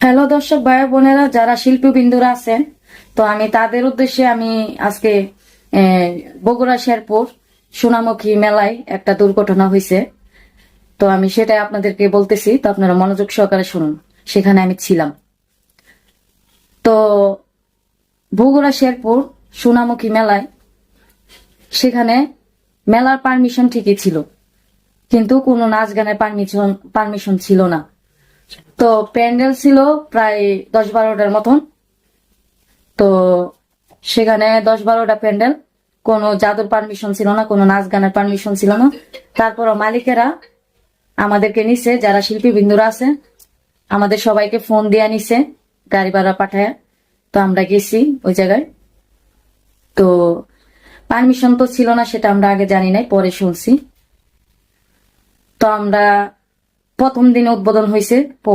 Hello দর্শক ভাই বোনেরা, যারা শিল্পীবৃন্দরা আছেন, তো আমি তাদের উদ্দেশ্যে আমি আজকে বগুড়া শেরপুর সোনামুখী মেলায় একটা দুর্ঘটনা হয়েছে। তো আমি সেটাই আপনাদেরকে বলতেছি, তো আপনারা মনোযোগ সহকারে শুনুন। সেখানে আমি ছিলাম। তো বগুড়া শেরপুর সোনামুখী মেলায়, সেখানে মেলার পারমিশন ঠিকই ছিল, কিন্তু কোনো নাচ গানের পারমিশন ছিল না। তো প্যান্ডেল ছিল প্রায় 10-12টার মতন। তো সেখানে 10-12টা প্যান্ডেল, কোনো জাদুর পারমিশন ছিল না, কোনো নাচ গানের পারমিশন ছিল না। তারপরও মালিকেরা আমাদেরকে নিছে, যারা শিল্পী বিন্দুরা আছে আমাদের সবাইকে ফোন দিয়ে নিছে, গাড়ি ভাড়া পাঠায়। তো আমরা গেছি ওই জায়গায়। তো পারমিশন তো ছিল না, সেটা আমরা আগে জানি নাই, পরে শুনছি। তো আমরা প্রথম দিনে উদ্বোধন হয়েছে